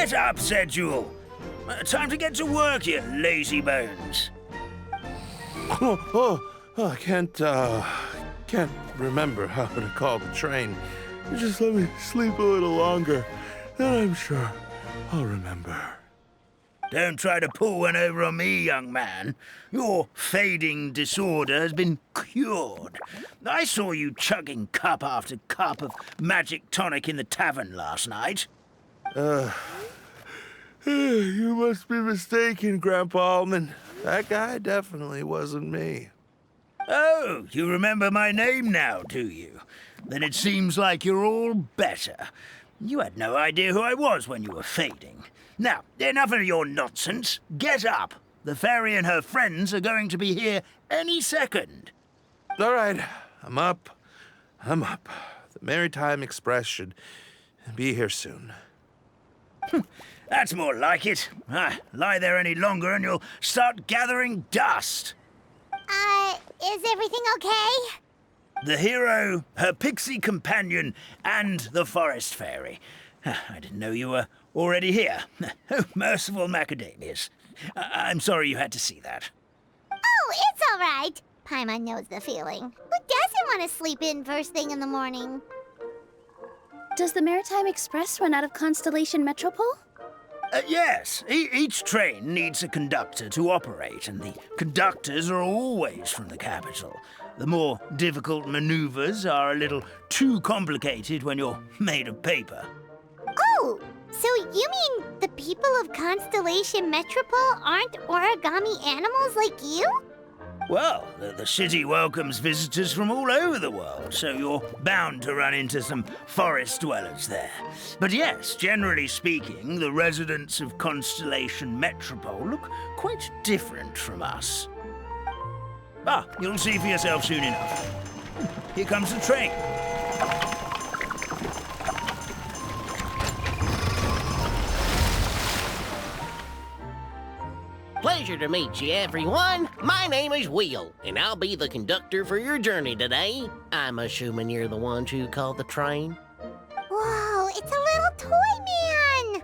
Get up, said Jewel. Time to get to work, you lazy bones. I can't remember how to call the train. Just let me sleep a little longer, then I'm sure I'll remember. Don't try to pull one over on me, young man. Your fading disorder has been cured. I saw you chugging cup after cup of magic tonic in the tavern last night. You must be mistaken, Grandpa Allman. That guy definitely wasn't me. Oh, you remember my name now, do you? Then it seems like you're all better. You had no idea who I was when you were fading. Now, enough of your nonsense. Get up. The fairy and her friends are going to be here any second. All right, I'm up. The Maritime Express should be here soon. That's more like it. Lie there any longer and you'll start gathering dust. Is everything okay? The hero, her pixie companion, and the forest fairy. I didn't know you were already here. Oh, merciful macadamias. I'm sorry you had to see that. Oh, it's all right. Paimon knows the feeling. Who doesn't want to sleep in first thing in the morning? Does the Maritime Express run out of Constellation Metropole? Yes. Each train needs a conductor to operate, and the conductors are always from the capital. The more difficult maneuvers are a little too complicated when you're made of paper. Oh, so you mean the people of Constellation Metropole aren't origami animals like you? Well, the city welcomes visitors from all over the world, so you're bound to run into some forest dwellers there. But yes, generally speaking, the residents of Constellation Metropole look quite different from us. You'll see for yourself soon enough. Here comes the train. Pleasure to meet you, everyone. My name is Will, and I'll be the conductor for your journey today. I'm assuming you're the ones who called the train. Whoa, it's a little toy man!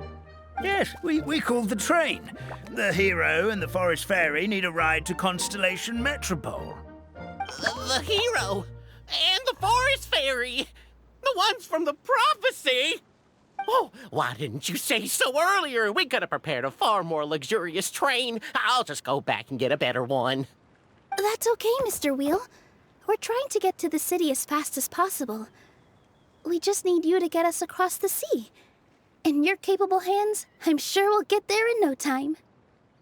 Yes, we called the train. The hero and the forest fairy need a ride to Constellation Metropole. The hero and the forest fairy, the ones from the prophecy. Oh, why didn't you say so earlier? We could have prepared a far more luxurious train. I'll just go back and get a better one. That's okay, Mr. Wheel. We're trying to get to the city as fast as possible. We just need you to get us across the sea. In your capable hands, I'm sure we'll get there in no time.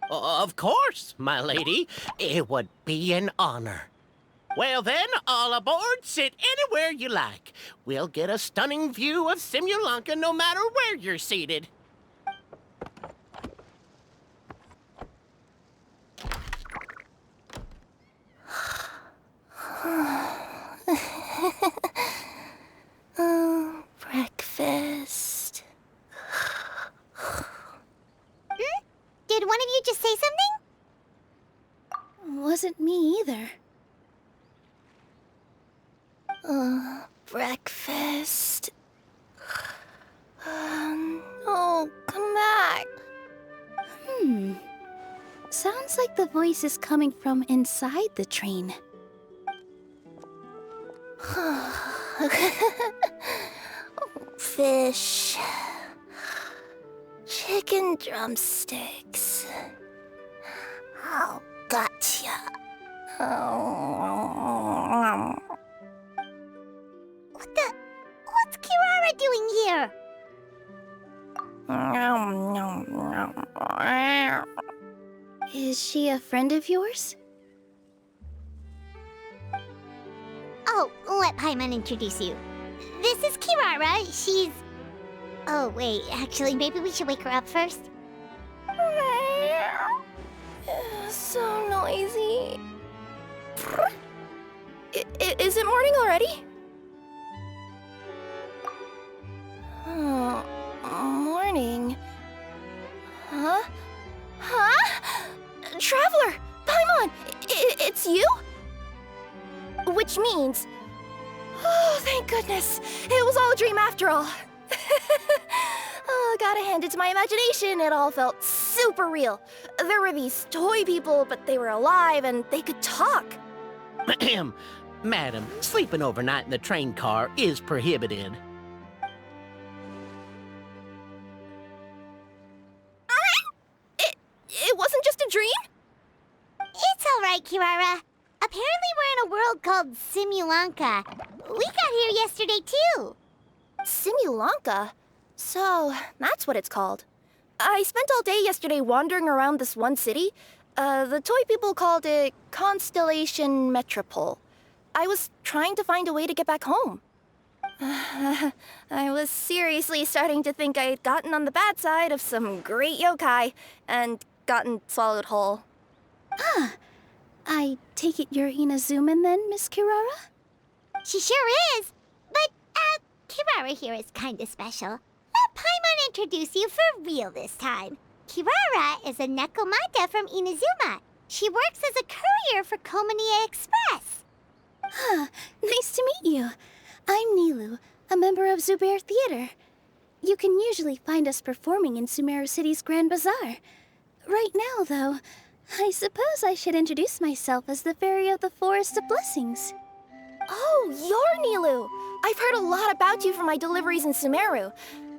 Of course, my lady. It would be an honor. Well then, all aboard, sit anywhere you like. We'll get a stunning view of Simulanka no matter where you're seated. Breakfast. Did one of you just say something? Wasn't me either. Breakfast. Oh, come back. Sounds like the voice is coming from inside the train. Fish. Chicken drumsticks. Oh, gotcha. What's Kirara doing here? Is she a friend of yours? Oh, let Paimon introduce you. This is Kirara. She's... Oh, wait. Actually, maybe we should wake her up first. So noisy. Is it morning already? Morning. Huh? Traveler! Paimon! It's you? Which means... Oh, thank goodness. It was all a dream after all. Gotta hand it to my imagination, it all felt super real. There were these toy people, but they were alive and they could talk. Madam, sleeping overnight in the train car is prohibited. It wasn't just a dream? It's all right, Kirara. Apparently we're in a world called Simulanka. We got here yesterday, too. Simulanka? So, that's what it's called. I spent all day yesterday wandering around this one city. The toy people called it Constellation Metropole. I was trying to find a way to get back home. I was seriously starting to think I had gotten on the bad side of some great yokai and gotten swallowed whole. I take it you're Inazuman then, Miss Kirara? She sure is. But, Kirara here is kinda special. Let Paimon introduce you for real this time. Kirara is a Nekomata from Inazuma. She works as a courier for Komanie Express. Nice to meet you. I'm Nilu, a member of Zubair Theater. You can usually find us performing in Sumeru City's Grand Bazaar. Right now, though, I suppose I should introduce myself as the Fairy of the Forest of Blessings. Oh, you're Nilu! I've heard a lot about you from my deliveries in Sumeru.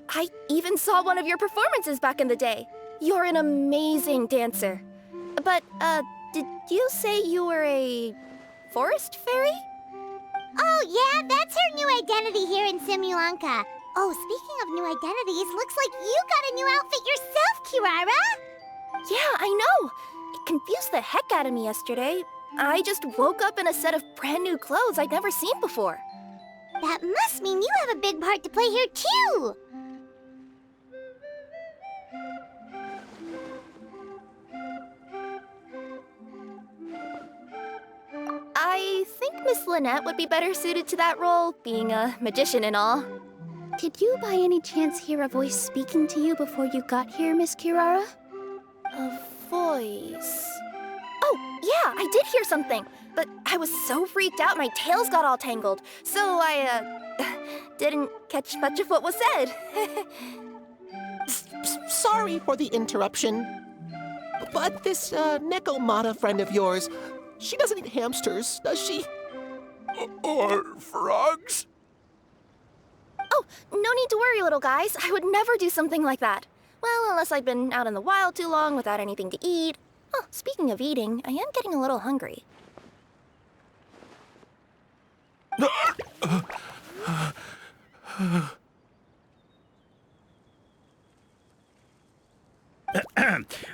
I even saw one of your performances back in the day. You're an amazing dancer. But, did you say you were a forest fairy? Oh, yeah, that's her new identity here in Simulanka. Oh, speaking of new identities, looks like you got a new outfit yourself, Kirara. Yeah, I know. It confused the heck out of me yesterday. I just woke up in a set of brand new clothes I'd never seen before. That must mean you have a big part to play here, too. I think Miss Lynette would be better suited to that role, being a magician and all. Did you by any chance hear a voice speaking to you before you got here, Miss Kirara? A voice... Oh, yeah, I did hear something, but I was so freaked out my tails got all tangled, so I, didn't catch much of what was said. Sorry for the interruption, but this, Nekomata friend of yours, she doesn't eat hamsters, does she? Or frogs? Oh, no need to worry, little guys. I would never do something like that. Well, unless I've been out in the wild too long without anything to eat. Oh, speaking of eating, I am getting a little hungry.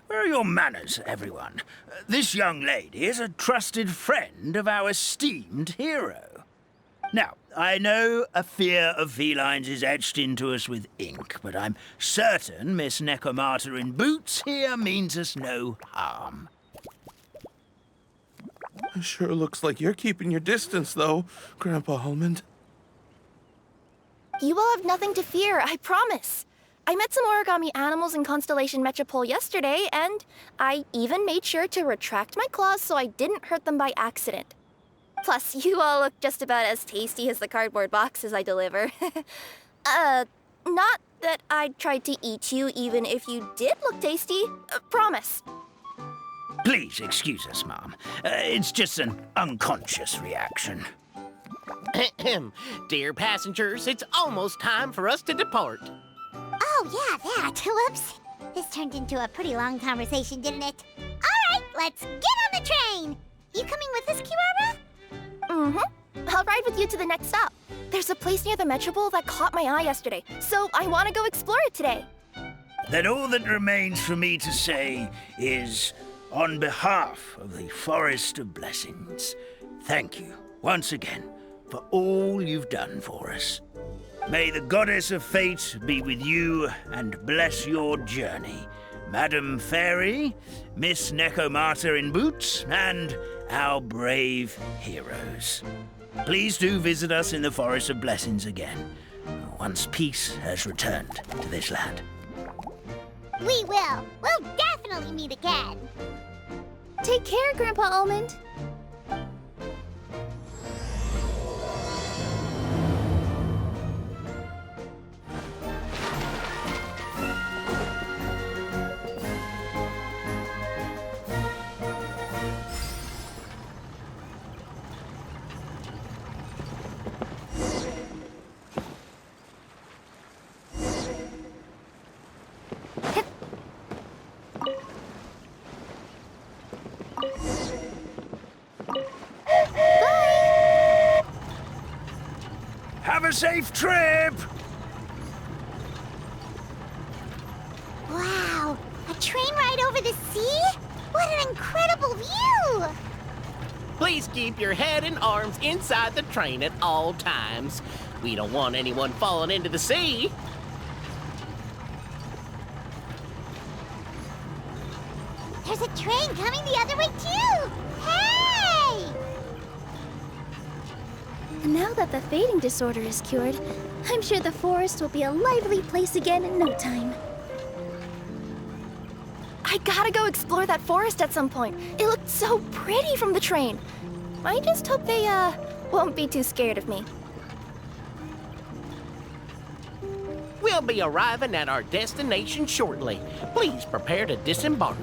Where are your manners, everyone? This young lady is a trusted friend of our esteemed hero. Now, I know a fear of felines is etched into us with ink, but I'm certain Miss Nekomata in boots here means us no harm. It sure looks like you're keeping your distance, though, Grandpa Almond. You will have nothing to fear, I promise. I met some origami animals in Constellation Metropole yesterday, and I even made sure to retract my claws so I didn't hurt them by accident. Plus, you all look just about as tasty as the cardboard boxes I deliver. Not that I'd try to eat you even if you did look tasty. Promise. Please excuse us, Mom. It's just an unconscious reaction. Dear passengers, it's almost time for us to depart. Oh, yeah, that. Whoops. This turned into a pretty long conversation, didn't it? All right, let's get on the train. You coming with us, Kirara? Mm-hmm. I'll ride with you to the next stop. There's a place near the Metropole that caught my eye yesterday, so I want to go explore it today. Then all that remains for me to say is, on behalf of the Forest of Blessings, thank you once again for all you've done for us. May the Goddess of Fate be with you and bless your journey, Madam Fairy, Miss Nekomata in boots, and our brave heroes. Please do visit us in the Forest of Blessings again, once peace has returned to this land. We will. We'll definitely meet again. Take care, Grandpa Almond. a safe trip! Wow, a train ride over the sea? What an incredible view! Please keep your head and arms inside the train at all times. We don't want anyone falling into the sea. There's a train coming the other way too! Hey! Now that the fading disorder is cured, I'm sure the forest will be a lively place again in no time. I gotta go explore that forest at some point. It looked so pretty from the train. I just hope they, won't be too scared of me. We'll be arriving at our destination shortly. Please prepare to disembark.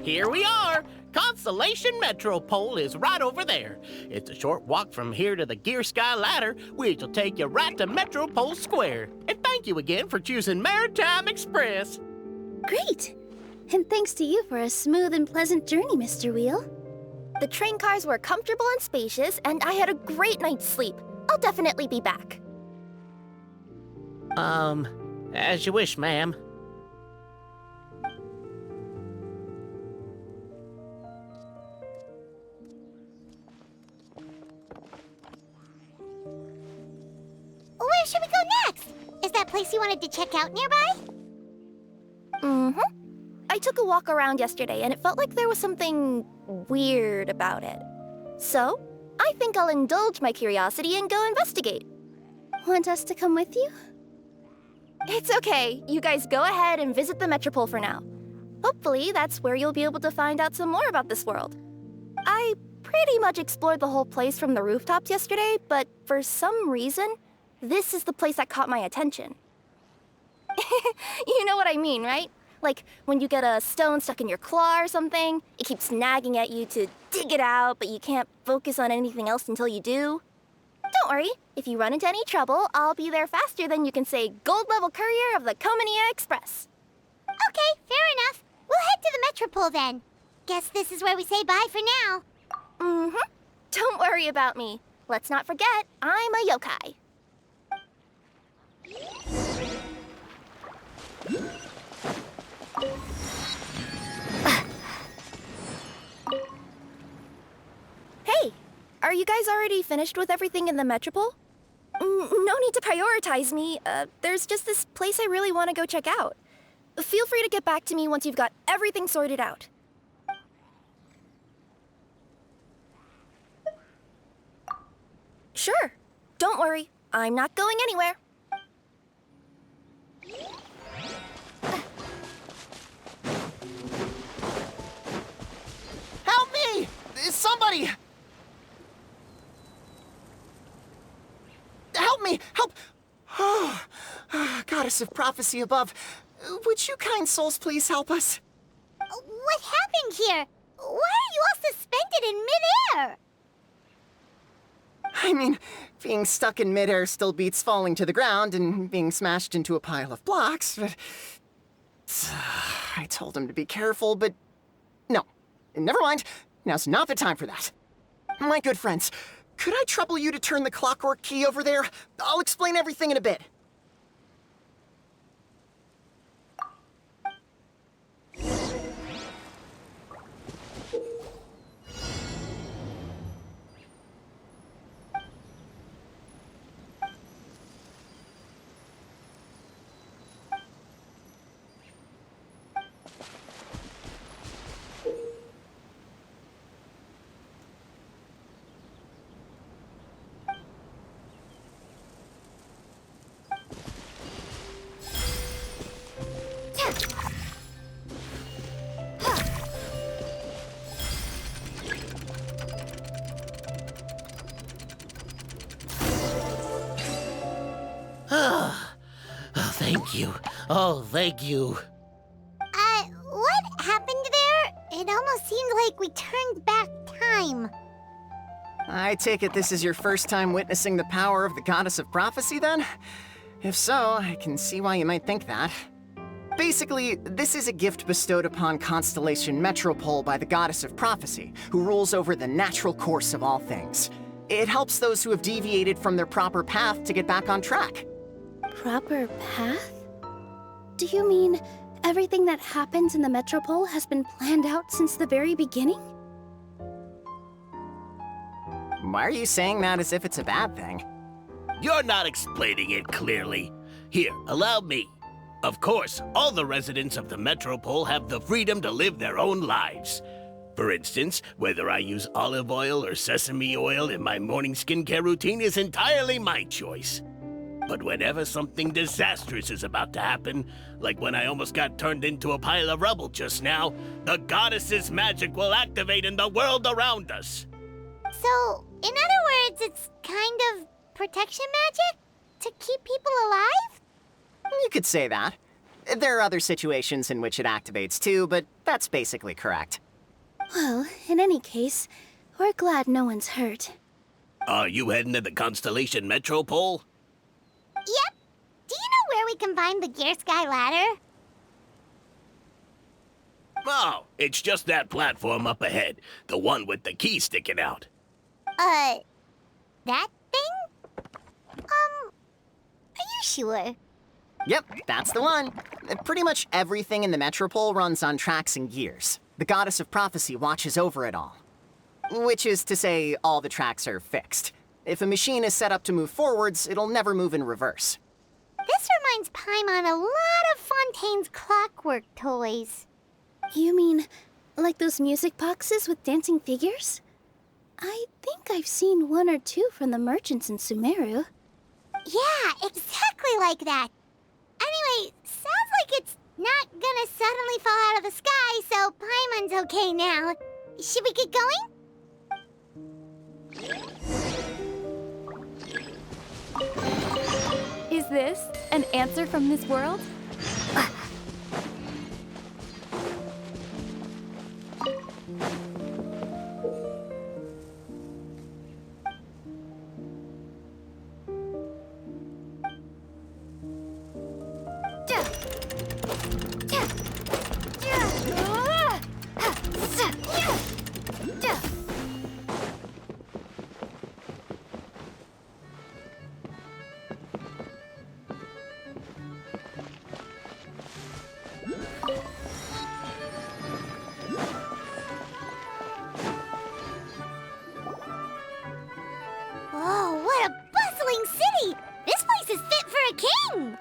Here we are! Constellation Metropole is right over there. It's a short walk from here to the Gear Sky Ladder, which will take you right to Metropole Square. And thank you again for choosing Maritime Express. Great! And thanks to you for a smooth and pleasant journey, Mr. Wheel. The train cars were comfortable and spacious, and I had a great night's sleep. I'll definitely be back. As you wish, ma'am. Where should we go next? Is that place you wanted to check out nearby? Mm-hmm. I took a walk around yesterday, and it felt like there was something weird about it. So, I think I'll indulge my curiosity and go investigate. Want us to come with you? It's okay. You guys go ahead and visit the Metropole for now. Hopefully, that's where you'll be able to find out some more about this world. I pretty much explored the whole place from the rooftops yesterday, but for some reason, this is the place that caught my attention. You know what I mean, right? Like when you get a stone stuck in your claw or something, it keeps nagging at you to dig it out, but you can't focus on anything else until you do. Don't worry, if you run into any trouble, I'll be there faster than you can say gold-level courier of the Comania Express. Okay, fair enough. We'll head to the Metropole then. Guess this is where we say bye for now. Mm-hmm. Don't worry about me. Let's not forget, I'm a yokai. Hey, are you guys already finished with everything in the Metropole? No need to prioritize me. There's just this place I really want to go check out. Feel free to get back to me once you've got everything sorted out. Sure. Don't worry. I'm not going anywhere. Help me! Somebody! Help me! Help! Oh, Goddess of Prophecy above, would you kind souls please help us? What happened here? Why are you all suspended in midair? I mean, being stuck in midair still beats falling to the ground and being smashed into a pile of blocks, but... I told him to be careful, but... No. Never mind. Now's not the time for that. My good friends, could I trouble you to turn the clockwork key over there? I'll explain everything in a bit. Thank you. Oh, thank you. What happened there? It almost seemed like we turned back time. I take it this is your first time witnessing the power of the Goddess of Prophecy, then? If so, I can see why you might think that. Basically, this is a gift bestowed upon Constellation Metropole by the Goddess of Prophecy, who rules over the natural course of all things. It helps those who have deviated from their proper path to get back on track. Proper path? Do you mean everything that happens in the Metropole has been planned out since the very beginning? Why are you saying that as if it's a bad thing? You're not explaining it clearly. Here, allow me. Of course, all the residents of the Metropole have the freedom to live their own lives. For instance, whether I use olive oil or sesame oil in my morning skincare routine is entirely my choice. But whenever something disastrous is about to happen, like when I almost got turned into a pile of rubble just now, the goddess's magic will activate in the world around us. So, in other words, it's kind of protection magic? To keep people alive? You could say that. There are other situations in which it activates too, but that's basically correct. Well, in any case, we're glad no one's hurt. Are you heading to the Constellation Metropole? Yep. Do you know where we can find the Gear Sky ladder? Oh, it's just that platform up ahead. The one with the key sticking out. That thing? Are you sure? Yep, that's the one. Pretty much everything in the Metropole runs on tracks and gears. The Goddess of Prophecy watches over it all. Which is to say, all the tracks are fixed. If a machine is set up to move forwards, it'll never move in reverse. This reminds Paimon a lot of Fontaine's clockwork toys. You mean, like those music boxes with dancing figures? I think I've seen one or two from the merchants in Sumeru. Yeah, exactly like that. Anyway, sounds like it's not gonna suddenly fall out of the sky, so Paimon's okay now. Should we get going? Is this an answer from this world? Whoa, what a bustling city! This place is fit for a king!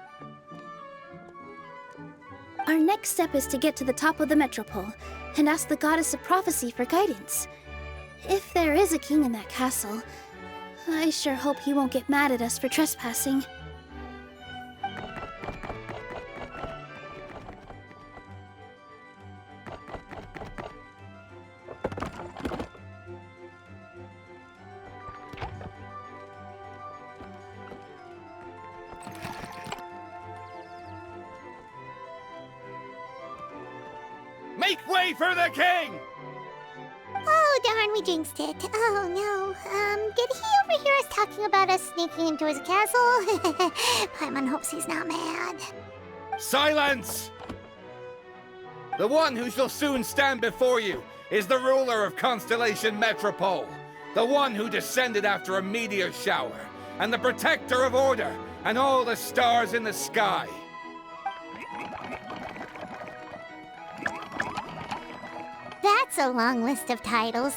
Our next step is to get to the top of the Metropole and ask the Goddess of Prophecy for guidance. If there is a king in that castle, I sure hope he won't get mad at us for trespassing. Make way for the king! Oh, darn, we jinxed it. Oh, no. Did he overhear us talking about us sneaking into his castle? Paimon hopes he's not mad. Silence! The one who shall soon stand before you is the ruler of Constellation Metropole, the one who descended after a meteor shower, and the protector of order and all the stars in the sky. That's a long list of titles.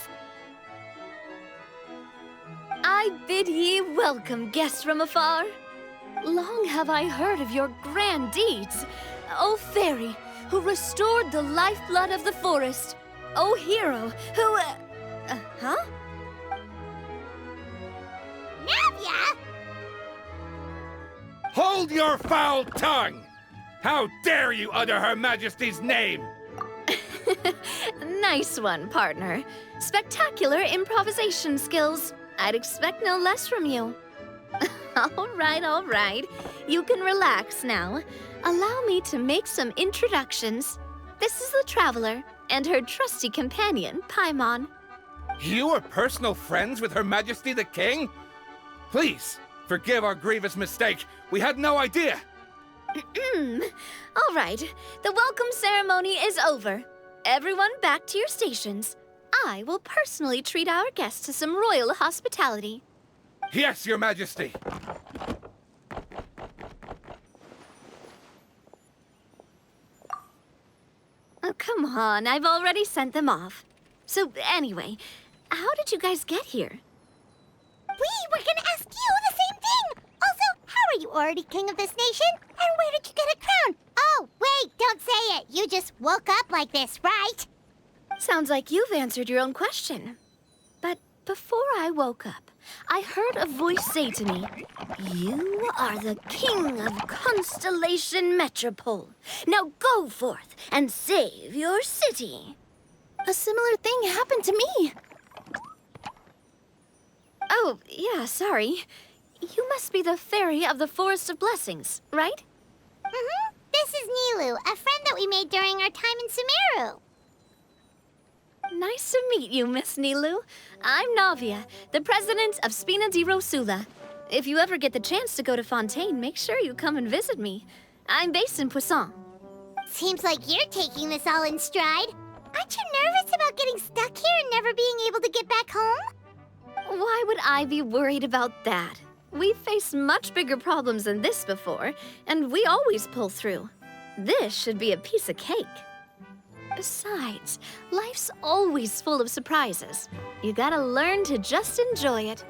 I bid ye welcome, guests from afar. Long have I heard of your grand deeds. O fairy, who restored the lifeblood of the forest. O hero, who... huh? Navia! Hold your foul tongue! How dare you utter Her Majesty's name? Nice one, partner. Spectacular improvisation skills. I'd expect no less from you. All right. You can relax now. Allow me to make some introductions. This is the Traveler and her trusty companion, Paimon. You are personal friends with Her Majesty the King? Please, forgive our grievous mistake. We had no idea. All right, the welcome ceremony is over. Everyone back to your stations. I will personally treat our guests to some royal hospitality. Yes, Your Majesty. Oh, come on, I've already sent them off. So anyway, how did you guys get here? We were gonna ask you the same thing! Also, how are you already king of this nation? And where did you get a crown? Oh, wait, don't say it. You just woke up like this, right? Sounds like you've answered your own question. But before I woke up, I heard a voice say to me, "You are the king of Constellation Metropole. Now go forth and save your city." A similar thing happened to me. Oh, yeah, sorry. You must be the fairy of the Forest of Blessings, right? Mm-hmm. This is Nilu, a friend that we made during our time in Sumeru. Nice to meet you, Miss Nilu. I'm Navia, the president of Spina di Rosula. If you ever get the chance to go to Fontaine, make sure you come and visit me. I'm based in Poisson. Seems like you're taking this all in stride. Aren't you nervous about getting stuck here and never being able to get back home? Why would I be worried about that? We've faced much bigger problems than this before, and we always pull through. This should be a piece of cake. Besides, life's always full of surprises. You gotta learn to just enjoy it.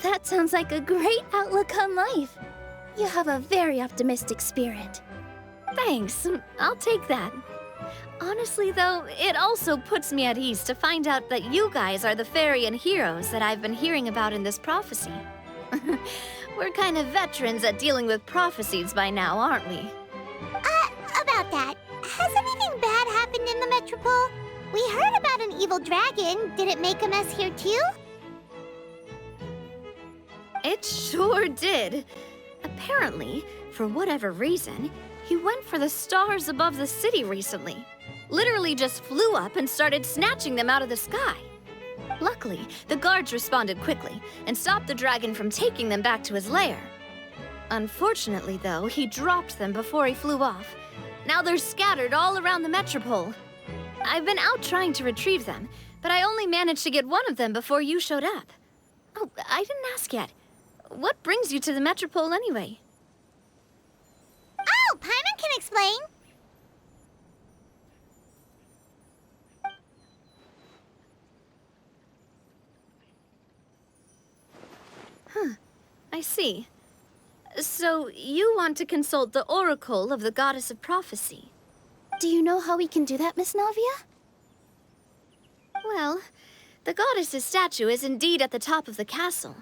That sounds like a great outlook on life. You have a very optimistic spirit. Thanks, I'll take that. Honestly, though, it also puts me at ease to find out that you guys are the fairy and heroes that I've been hearing about in this prophecy. We're kind of veterans at dealing with prophecies by now, aren't we? About that, has anything bad happened in the Metropole? We heard about an evil dragon. Did it make a mess here too? It sure did. Apparently, for whatever reason, he went for the stars above the city recently. Literally just flew up and started snatching them out of the sky. Luckily, the guards responded quickly and stopped the dragon from taking them back to his lair. Unfortunately, though, he dropped them before he flew off. Now they're scattered all around the Metropole. I've been out trying to retrieve them, but I only managed to get one of them before you showed up. Oh, I didn't ask yet. What brings you to the Metropole anyway? Oh, Paimon can explain. I see. So, you want to consult the oracle of the goddess of prophecy? Do you know how we can do that, Miss Navia? Well, the goddess's statue is indeed at the top of the castle.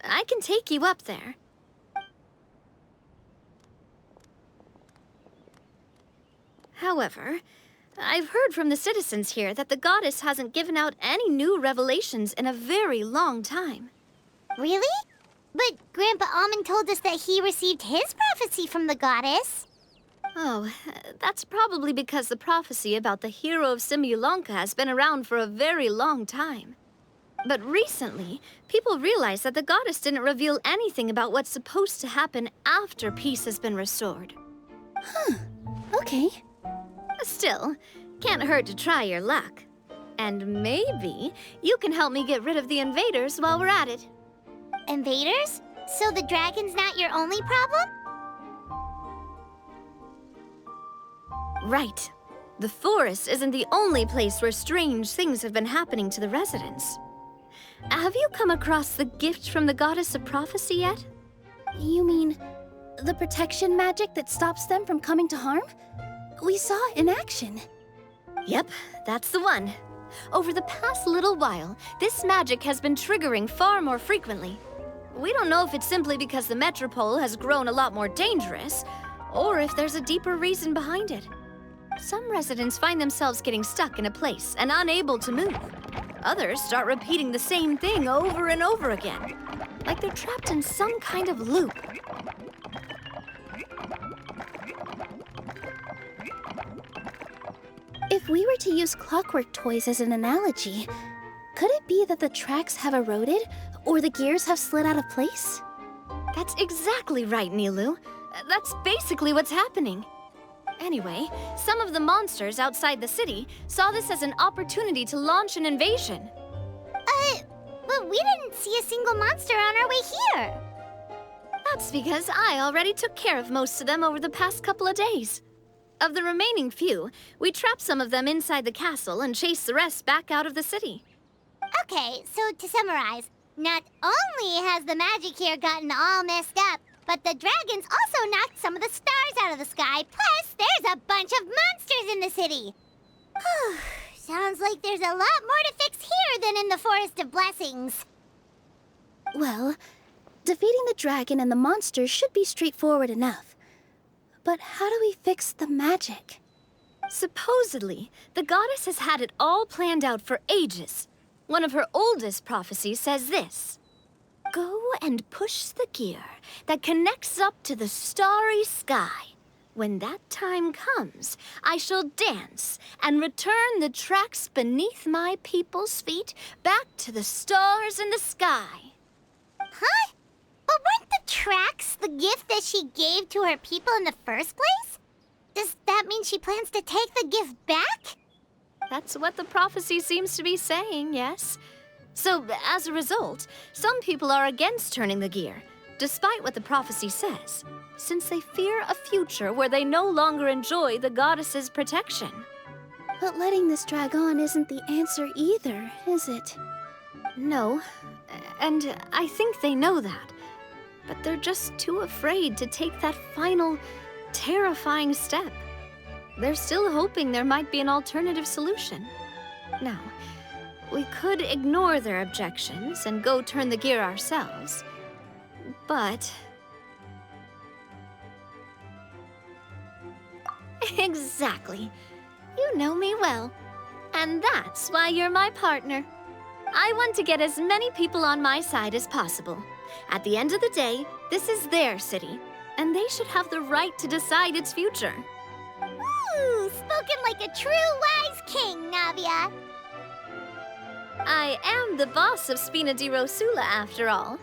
I can take you up there. However, I've heard from the citizens here that the goddess hasn't given out any new revelations in a very long time. Really? But Grandpa Almond told us that he received his prophecy from the goddess. Oh, that's probably because the prophecy about the hero of Simulanka has been around for a very long time. But recently, people realized that the goddess didn't reveal anything about what's supposed to happen after peace has been restored. Okay. Still, can't hurt to try your luck. And maybe you can help me get rid of the invaders while we're at it. Invaders? So the dragon's not your only problem? Right. The forest isn't the only place where strange things have been happening to the residents. Have you come across the gift from the goddess of prophecy yet? You mean the protection magic that stops them from coming to harm? We saw it in action. Yep, that's the one. Over the past little while, this magic has been triggering far more frequently. We don't know if it's simply because the Metropole has grown a lot more dangerous, or if there's a deeper reason behind it. Some residents find themselves getting stuck in a place and unable to move. Others start repeating the same thing over and over again, like they're trapped in some kind of loop. If we were to use clockwork toys as an analogy, could it be that the tracks have eroded or the gears have slid out of place? That's exactly right, Nilu. That's basically what's happening. Anyway, some of the monsters outside the city saw this as an opportunity to launch an invasion. But we didn't see a single monster on our way here. That's because I already took care of most of them over the past couple of days. Of the remaining few, we trapped some of them inside the castle and chased the rest back out of the city. Okay, so to summarize, not only has the magic here gotten all messed up, but the dragons also knocked some of the stars out of the sky, plus there's a bunch of monsters in the city. Sounds like there's a lot more to fix here than in the Forest of Blessings. Well, defeating the dragon and the monsters should be straightforward enough. But how do we fix the magic? Supposedly, the goddess has had it all planned out for ages. One of her oldest prophecies says this: "Go and push the gear that connects up to the starry sky. When that time comes, I shall dance and return the tracks beneath my people's feet back to the stars in the sky." Huh? But weren't the tracks the gift that she gave to her people in the first place? Does that mean she plans to take the gift back? That's what the prophecy seems to be saying, yes. So, as a result, some people are against turning the gear, despite what the prophecy says, since they fear a future where they no longer enjoy the goddess's protection. But letting this drag on isn't the answer either, is it? No, and I think they know that. But they're just too afraid to take that final, terrifying step. They're still hoping there might be an alternative solution. Now, we could ignore their objections and go turn the gear ourselves. But... Exactly. You know me well. And that's why you're my partner. I want to get as many people on my side as possible. At the end of the day, this is their city, and they should have the right to decide its future. Ooh, spoken like a true wise king, Navia. I am the boss of Spina di Rosula, after all.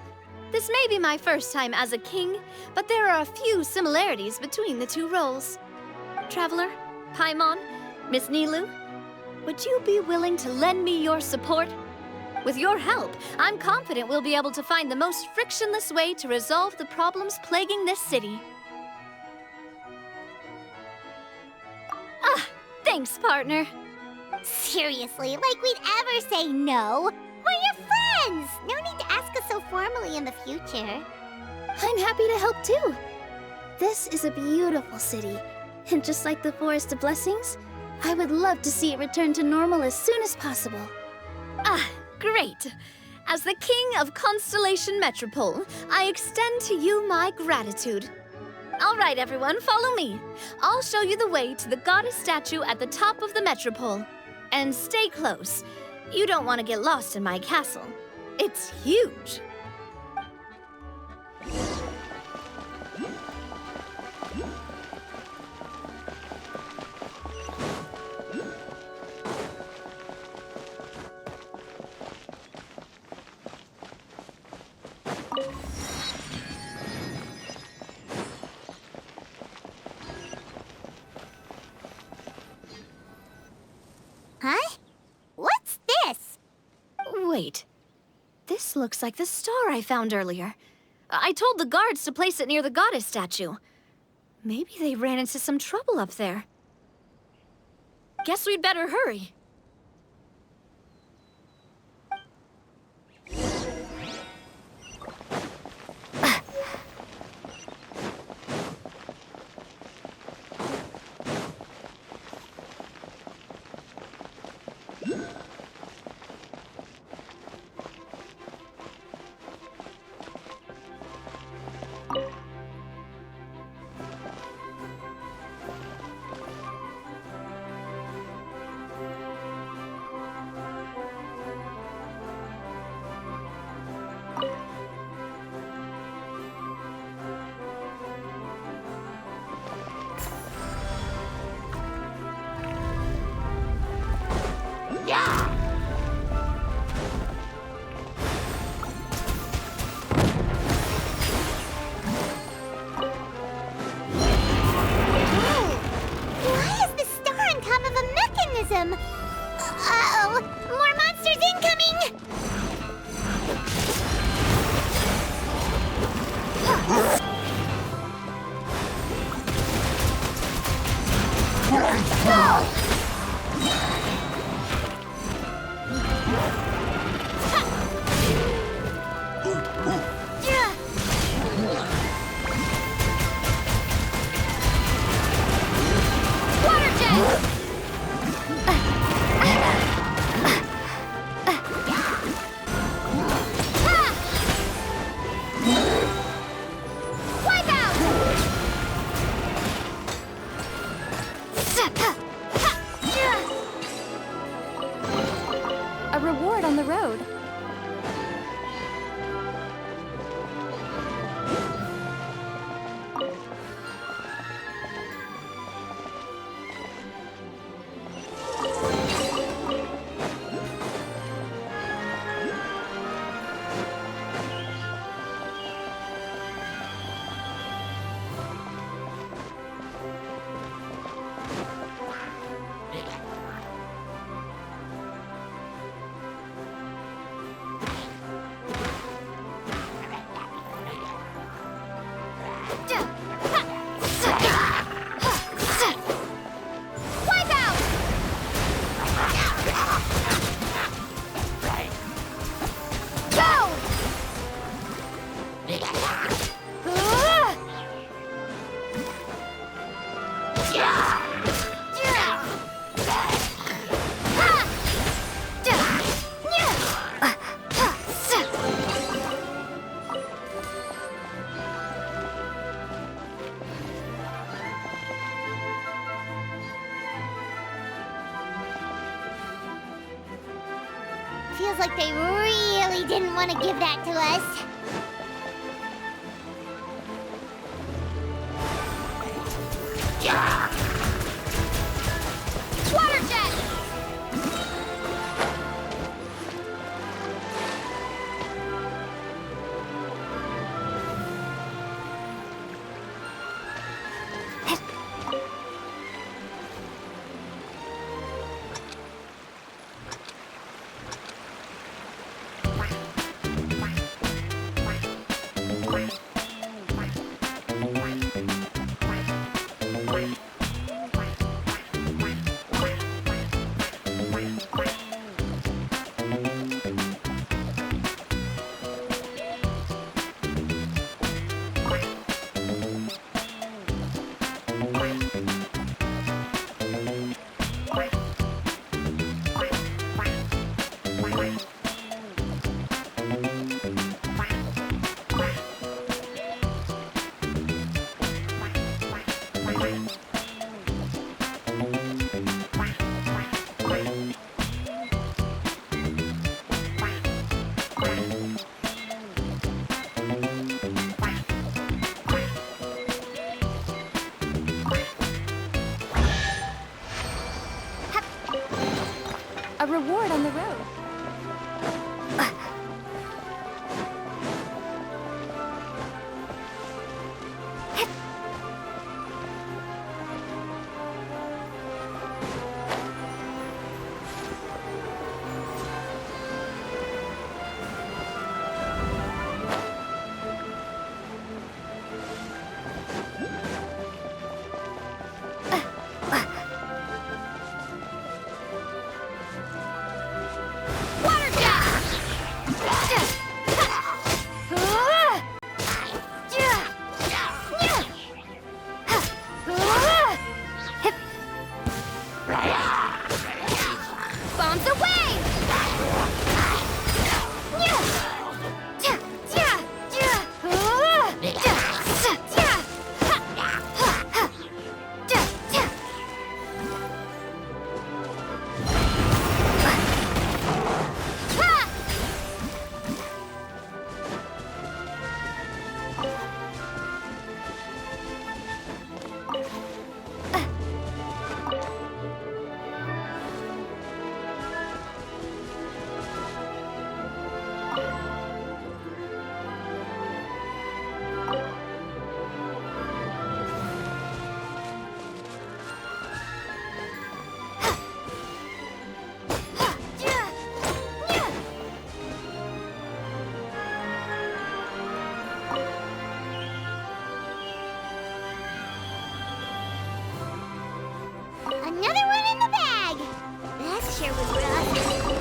This may be my first time as a king, but there are a few similarities between the two roles. Traveler, Paimon, Miss Nilou, would you be willing to lend me your support? With your help, I'm confident we'll be able to find the most frictionless way to resolve the problems plaguing this city. Thanks, partner. Seriously, like we'd ever say no. We're your friends. No need to ask us so formally in the future. I'm happy to help too. This is a beautiful city, and just like the Forest of Blessings, I would love to see it return to normal as soon as possible. Great. As the King of Constellation Metropole, I extend to you my gratitude. All right, everyone, follow me. I'll show you the way to the goddess statue at the top of the Metropole. And stay close. You don't want to get lost in my castle. It's huge. Huh? What's this? Wait. This looks like the star I found earlier. I told the guards to place it near the goddess statue. Maybe they ran into some trouble up there. Guess we'd better hurry. Wipe out! Go! Feels like they really didn't want to give that to us. Water jet! A reward on the road. Bombs away! Another one in the bag! That sure was rough.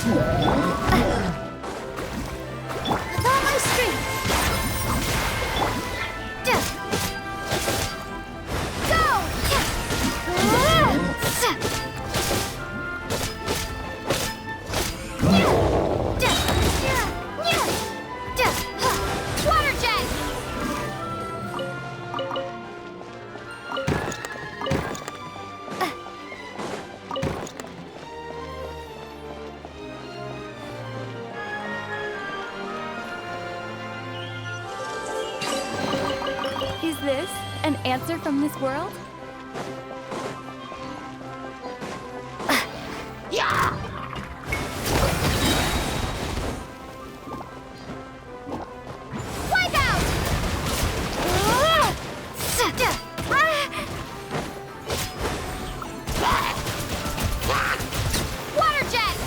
With all my strength. Go! Water jet! Is this an answer from this world? Wipe out! Water jet!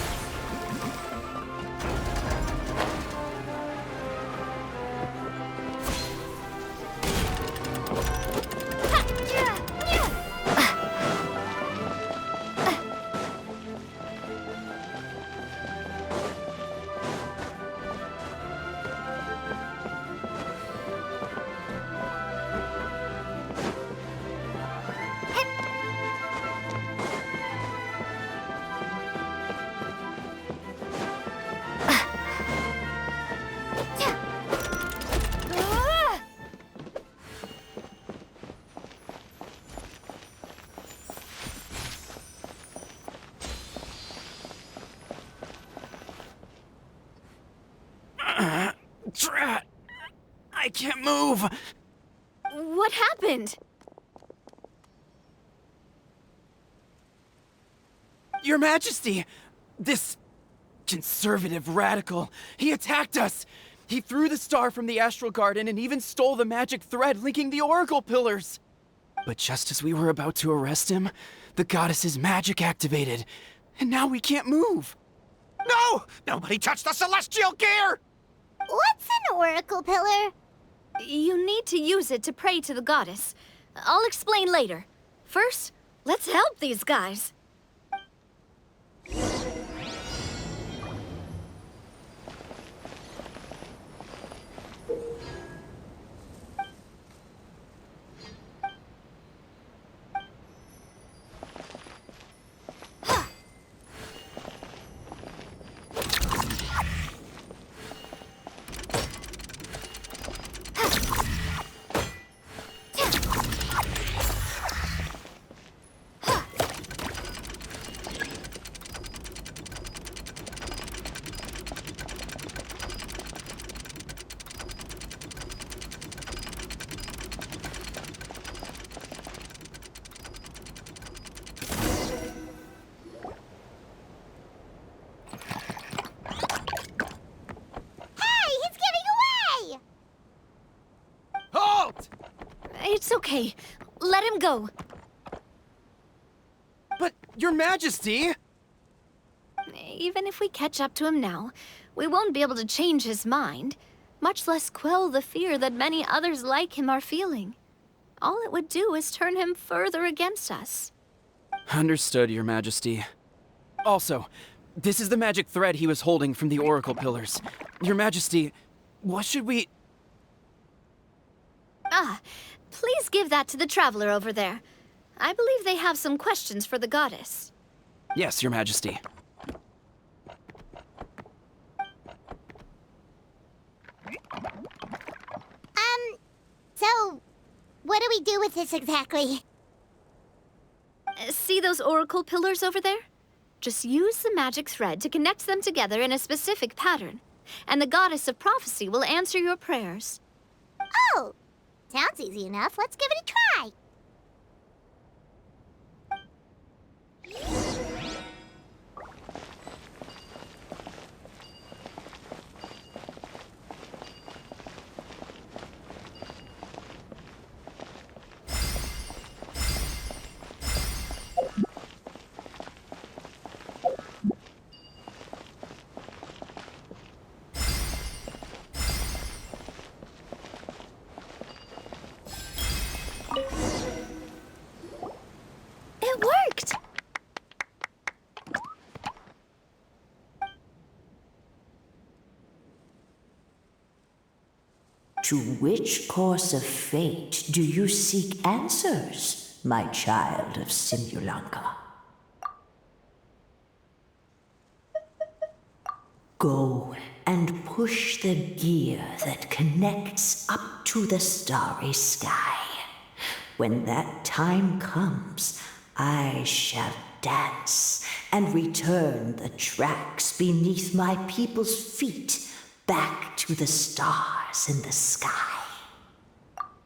Drat! I can't move! What happened? Your Majesty! This conservative radical, he attacked us! He threw the star from the Astral Garden and even stole the magic thread linking the Oracle Pillars! But just as we were about to arrest him, the goddess's magic activated, and now we can't move! No! Nobody touched the celestial gear! What's an oracle pillar? You need to use it to pray to the goddess. I'll explain later. First, let's help these guys. It's okay. Let him go. But, Your Majesty! Even if we catch up to him now, we won't be able to change his mind, much less quell the fear that many others like him are feeling. All it would do is turn him further against us. Understood, Your Majesty. Also, this is the magic thread he was holding from the Oracle Pillars. Your Majesty, what should we... Please give that to the traveler over there. I believe they have some questions for the goddess. Yes, Your Majesty. So, what do we do with this exactly? See those oracle pillars over there? Just use the magic thread to connect them together in a specific pattern, and the goddess of prophecy will answer your prayers. Oh! Sounds easy enough. Let's give it a try. To which course of fate do you seek answers, my child of Simulanka? Go and push the gear that connects up to the starry sky. When that time comes, I shall dance and return the tracks beneath my people's feet back to the stars in the sky.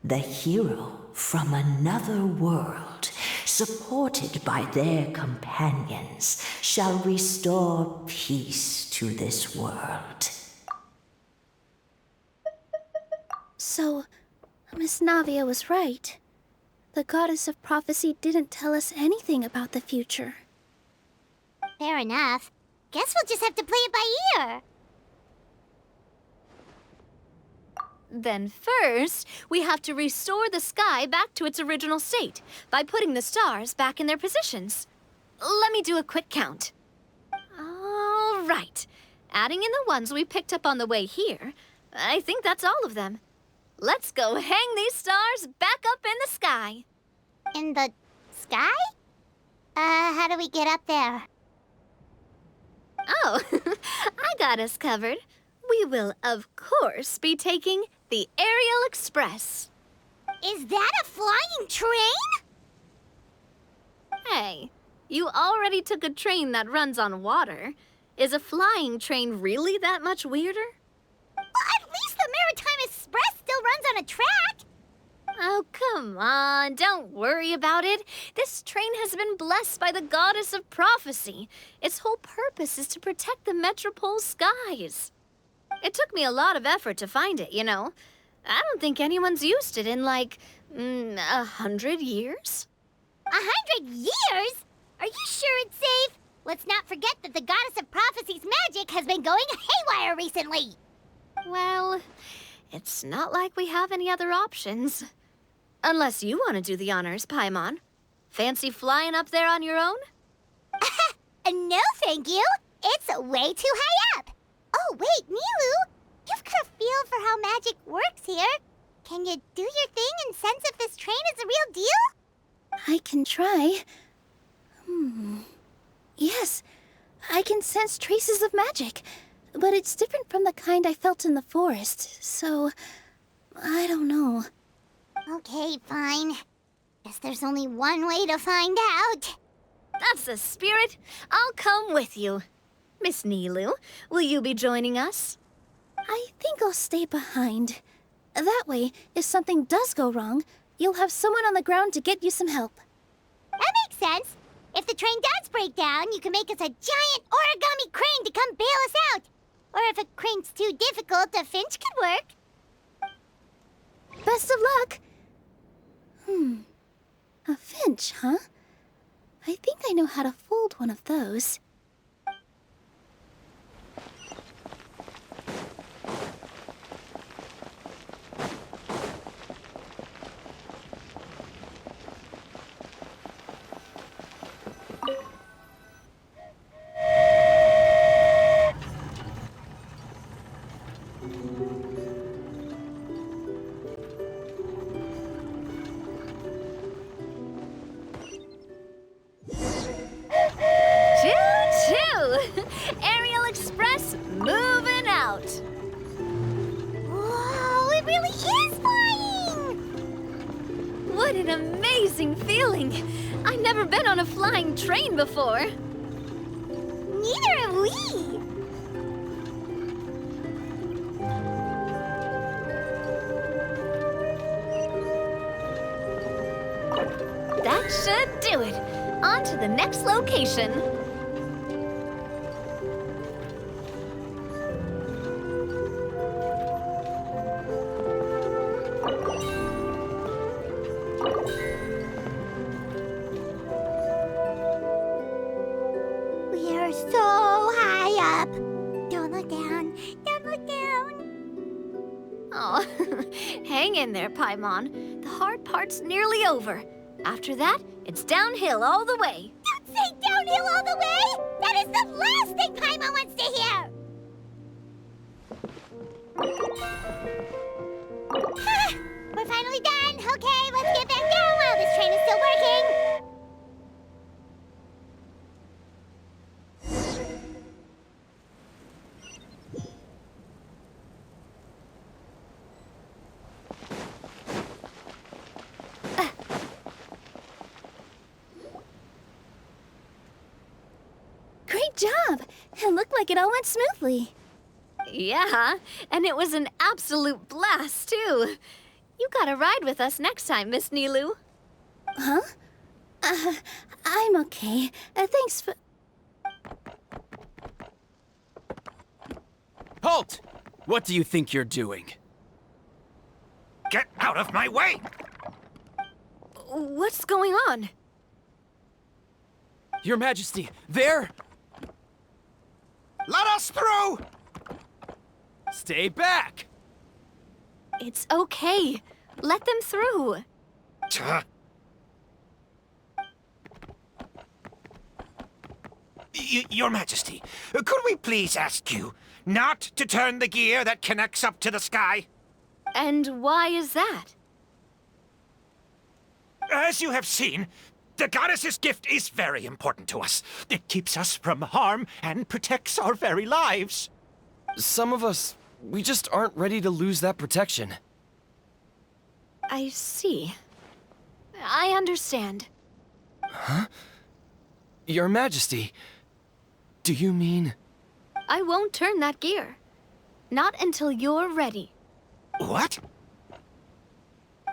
The hero from another world, supported by their companions, shall restore peace to this world. So, Miss Navia was right. The goddess of prophecy didn't tell us anything about the future. Fair enough. Guess we'll just have to play it by ear. Then first, we have to restore the sky back to its original state by putting the stars back in their positions. Let me do a quick count. All right. Adding in the ones we picked up on the way here, I think that's all of them. Let's go hang these stars back up in the sky. In the sky? How do we get up there? Oh, I got us covered. We will, of course, be taking the Aerial Express. Is that a flying train? Hey, you already took a train that runs on water. Is a flying train really that much weirder? Well, at least the Maritime Express still runs on a track. Oh, come on, don't worry about it. This train has been blessed by the goddess of prophecy. Its whole purpose is to protect the Metropole skies. It took me a lot of effort to find it, you know. I don't think anyone's used it in, like, 100 years. 100 years? Are you sure it's safe? Let's not forget that the goddess of prophecy's magic has been going haywire recently. Well, it's not like we have any other options. Unless you want to do the honors, Paimon. Fancy flying up there on your own? No, thank you. It's way too high up. Oh, wait, Nilu. You've got a feel for how magic works here. Can you do your thing and sense if this train is a real deal? I can try. Yes, I can sense traces of magic. But it's different from the kind I felt in the forest, so I don't know. Okay, fine. Guess there's only one way to find out. That's the spirit. I'll come with you. Miss Nilu, will you be joining us? I think I'll stay behind. That way, if something does go wrong, you'll have someone on the ground to get you some help. That makes sense. If the train does break down, you can make us a giant origami crane to come bail us out. Or if a crane's too difficult, a finch could work. Best of luck! A finch, huh? I think I know how to fold one of those. Aerial Express moving out. Whoa, it really is flying! What an amazing feeling. I've never been on a flying train before. Neither have we. That should do it. On to the next location. We are so high up. Don't look down. Don't look down. Oh, hang in there, Paimon. The hard part's nearly over. After that, it's downhill all the way. Don't say downhill all the way! That is the last thing Paimon wants to hear! finally done. Okay, let's get back down while this train is still working. Great job! It looked like it all went smoothly. Yeah, and it was an absolute blast, too. You gotta ride with us next time, Miss Nilu. Huh? I'm okay. Thanks for... Halt! What do you think you're doing? Get out of my way! What's going on? Your Majesty, there! Let us through! Stay back! It's okay. Let them through. Your Majesty, could we please ask you not to turn the gear that connects up to the sky? And why is that? As you have seen, the goddess's gift is very important to us. It keeps us from harm and protects our very lives. Some of us, we just aren't ready to lose that protection. I see. I understand. Huh? Your Majesty, do you mean... I won't turn that gear. Not until you're ready. What?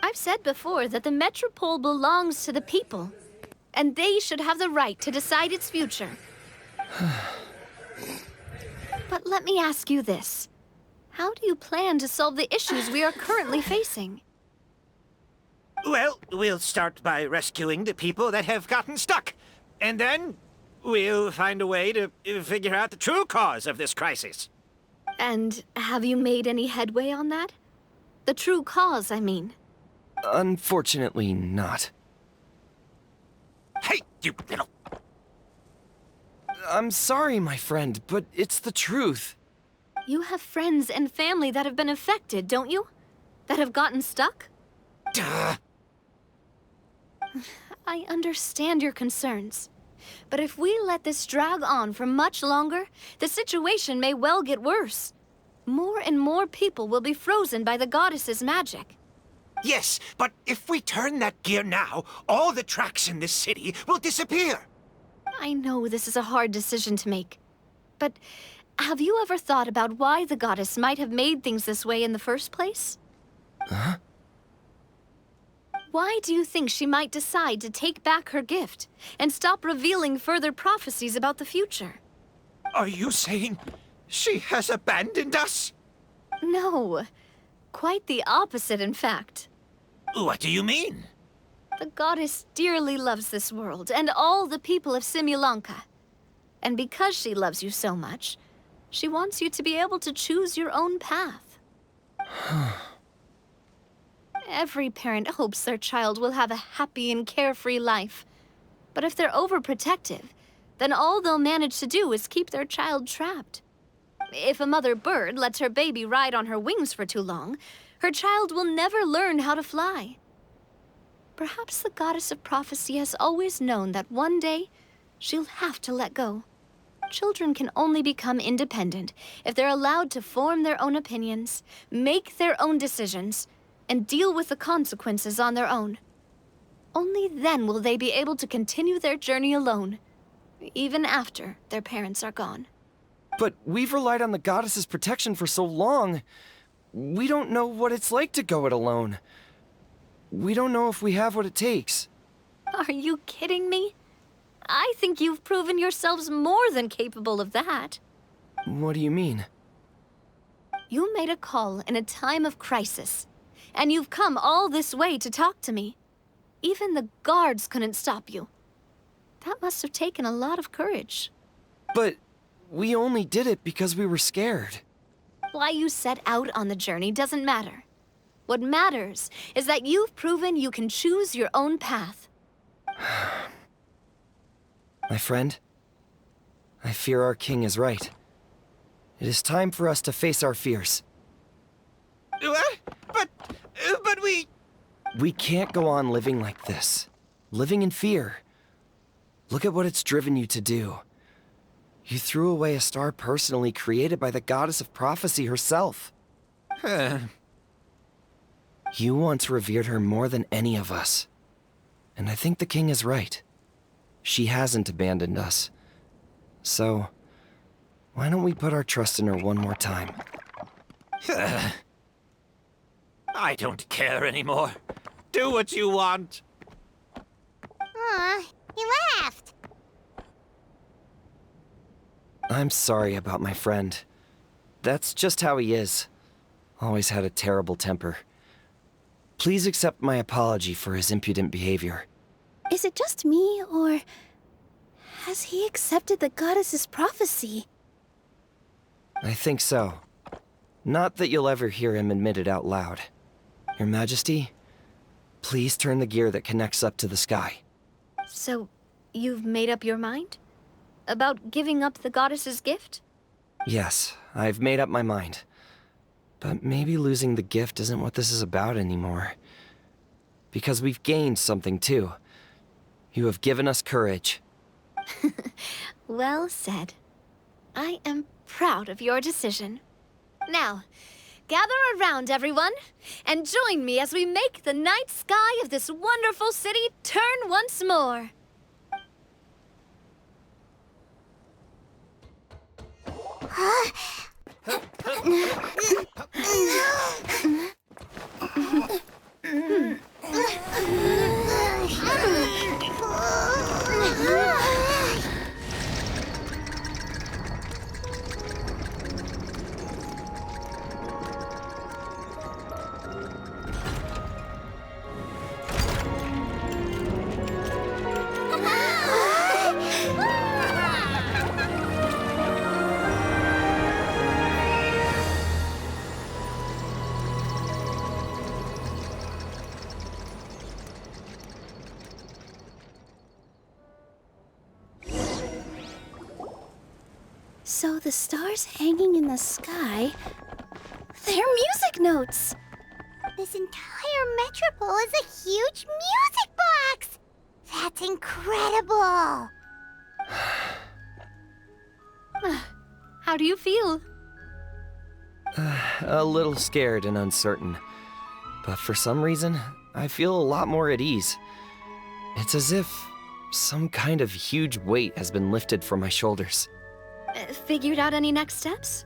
I've said before that the Metropole belongs to the people, and they should have the right to decide its future. But let me ask you this. How do you plan to solve the issues we are currently facing? Well, we'll start by rescuing the people that have gotten stuck. And then we'll find a way to figure out the true cause of this crisis. And have you made any headway on that? The true cause, I mean. Unfortunately not. Hey, you little... I'm sorry, my friend, but it's the truth. You have friends and family that have been affected, don't you? That have gotten stuck? Duh. I understand your concerns. But if we let this drag on for much longer, the situation may well get worse. More and more people will be frozen by the goddess's magic. Yes, but if we turn that gear now, all the tracks in this city will disappear. I know this is a hard decision to make. But have you ever thought about why the goddess might have made things this way in the first place? Huh? Why do you think she might decide to take back her gift and stop revealing further prophecies about the future? Are you saying she has abandoned us? No. Quite the opposite, in fact. What do you mean? The goddess dearly loves this world and all the people of Simulanka. And because she loves you so much, she wants you to be able to choose your own path. Every parent hopes their child will have a happy and carefree life. But if they're overprotective, then all they'll manage to do is keep their child trapped. If a mother bird lets her baby ride on her wings for too long, her child will never learn how to fly. Perhaps the goddess of prophecy has always known that one day she'll have to let go. Children can only become independent if they're allowed to form their own opinions, make their own decisions, and deal with the consequences on their own. Only then will they be able to continue their journey alone, even after their parents are gone. But we've relied on the goddess's protection for so long. We don't know what it's like to go it alone. We don't know if we have what it takes. Are you kidding me? I think you've proven yourselves more than capable of that. What do you mean? You made a call in a time of crisis, and you've come all this way to talk to me. Even the guards couldn't stop you. That must have taken a lot of courage. But we only did it because we were scared. Why you set out on the journey doesn't matter. What matters is that you've proven you can choose your own path. My friend, I fear our king is right. It is time for us to face our fears. What? But we... We can't go on living like this. Living in fear. Look at what it's driven you to do. You threw away a star personally created by the goddess of prophecy herself. You once revered her more than any of us. And I think the king is right. She hasn't abandoned us. So, why don't we put our trust in her one more time? I don't care anymore. Do what you want. Aw, he laughed. I'm sorry about my friend. That's just how he is. Always had a terrible temper. Please accept my apology for his impudent behavior. Is it just me, or has he accepted the goddess's prophecy? I think so. Not that you'll ever hear him admit it out loud. Your Majesty, please turn the gear that connects up to the sky. So, you've made up your mind? About giving up the goddess's gift? Yes, I've made up my mind. But maybe losing the gift isn't what this is about anymore. Because we've gained something too. You have given us courage. Well said. I am proud of your decision. Now, gather around, everyone, and join me as we make the night sky of this wonderful city turn once more. So the stars hanging in the sky, they're music notes! This entire metropole is a huge music box! That's incredible! How do you feel? A little scared and uncertain. But for some reason, I feel a lot more at ease. It's as if some kind of huge weight has been lifted from my shoulders. Figured out any next steps?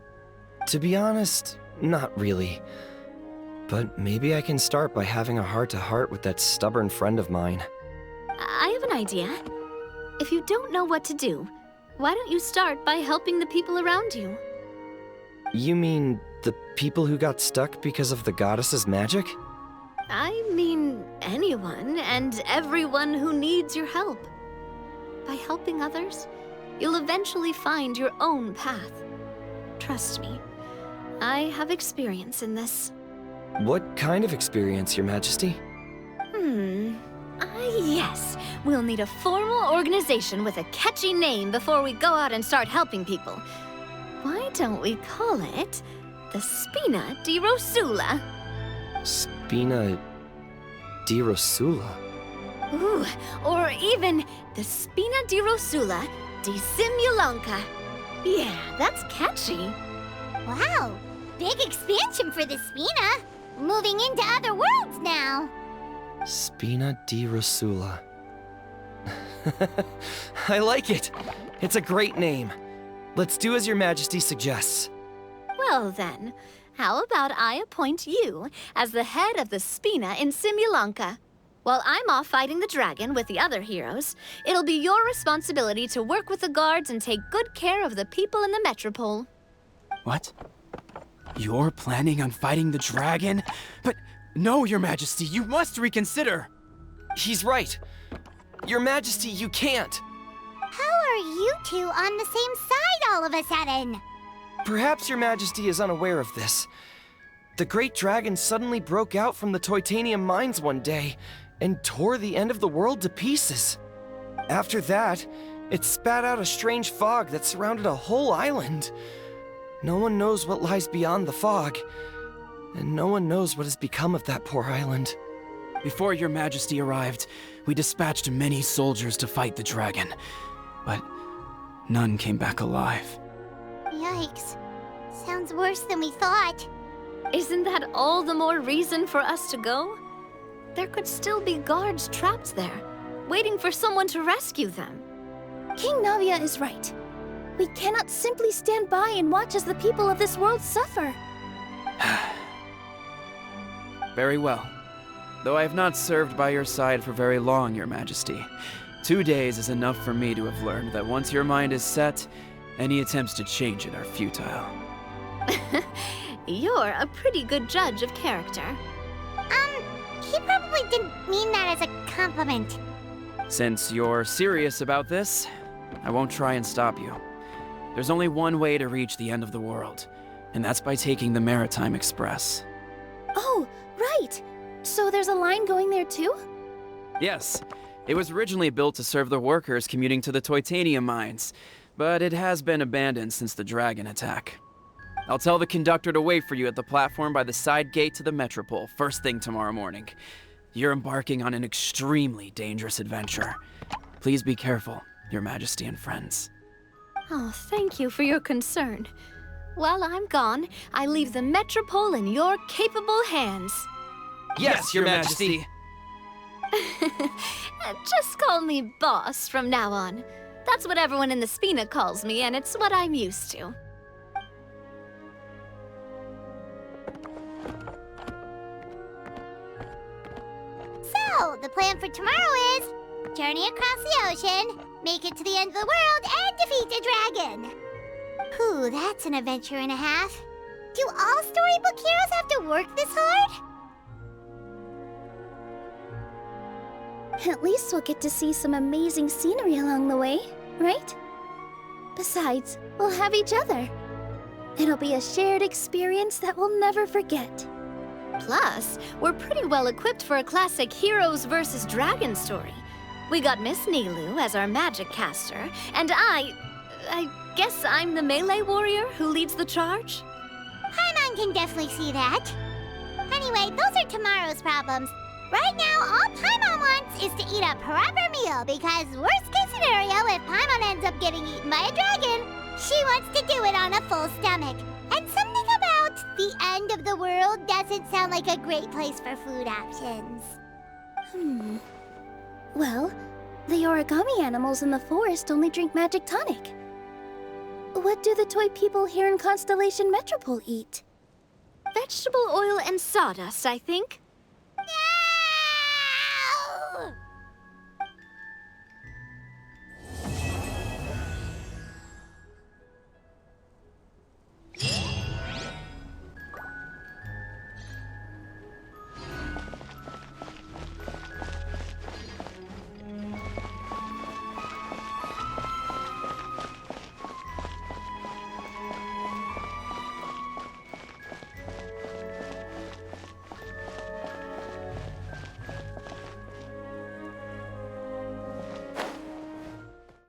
To be honest, not really. But maybe I can start by having a heart-to-heart with that stubborn friend of mine. I have an idea. If you don't know what to do, why don't you start by helping the people around you? You mean the people who got stuck because of the goddess's magic? I mean anyone and everyone who needs your help. By helping others, you'll eventually find your own path. Trust me, I have experience in this. What kind of experience, Your Majesty? Yes. We'll need a formal organization with a catchy name before we go out and start helping people. Why don't we call it the Spina di Rosula? Spina di Rosula? Ooh, or even the Spina di Rosula di Simulanka. Yeah, that's catchy. Wow, big expansion for the Spina. Moving into other worlds now. Spina di Rosula. I like it. It's a great name. Let's do as Your Majesty suggests. Well then, how about I appoint you as the head of the Spina in Simulanka? While I'm off fighting the dragon with the other heroes, it'll be your responsibility to work with the guards and take good care of the people in the metropole. What? You're planning on fighting the dragon? But no, Your Majesty, you must reconsider. He's right. Your Majesty, you can't. How are you two on the same side all of a sudden? Perhaps Your Majesty is unaware of this. The great dragon suddenly broke out from the Titanium mines one day and tore the end of the world to pieces. After that, it spat out a strange fog that surrounded a whole island. No one knows what lies beyond the fog, and no one knows what has become of that poor island. Before your majesty arrived, we dispatched many soldiers to fight the dragon, but none came back alive. Yikes. Sounds worse than we thought. Isn't that all the more reason for us to go? There could still be guards trapped there, waiting for someone to rescue them. King Navia is right. We cannot simply stand by and watch as the people of this world suffer. Very well. Though I have not served by your side for very long, your majesty. 2 days is enough for me to have learned that once your mind is set, any attempts to change it are futile. You're a pretty good judge of character. He probably didn't mean that as a compliment. Since you're serious about this, I won't try and stop you. There's only one way to reach the end of the world, and that's by taking the Maritime Express. Oh, right! So there's a line going there too? Yes, it was originally built to serve the workers commuting to the Titanium mines, but it has been abandoned since the dragon attack. I'll tell the conductor to wait for you at the platform by the side gate to the Metropole first thing tomorrow morning. You're embarking on an extremely dangerous adventure. Please be careful, your majesty and friends. Oh, thank you for your concern. While I'm gone, I leave the Metropole in your capable hands. Yes, your majesty! Just call me boss from now on. That's what everyone in the Spina calls me, and it's what I'm used to. So, the plan for tomorrow is journey across the ocean, make it to the end of the world, and defeat the dragon. Whew, that's an adventure and a half. Do all storybook heroes have to work this hard? At least we'll get to see some amazing scenery along the way, right? Besides, we'll have each other. It'll be a shared experience that we'll never forget. Plus, we're pretty well equipped for a classic heroes versus dragon story. We got Miss Nilu as our magic caster, and I guess I'm the melee warrior who leads the charge? Paimon can definitely see that. Anyway, those are tomorrow's problems. Right now, all Paimon wants is to eat a proper meal, because worst case scenario, if Paimon ends up getting eaten by a dragon, she wants to do it on a full stomach. And something about the end of the world doesn't sound like a great place for food options. Well, the origami animals in the forest only drink magic tonic. What do the toy people here in Constellation Metropole eat? Vegetable oil and sawdust, I think.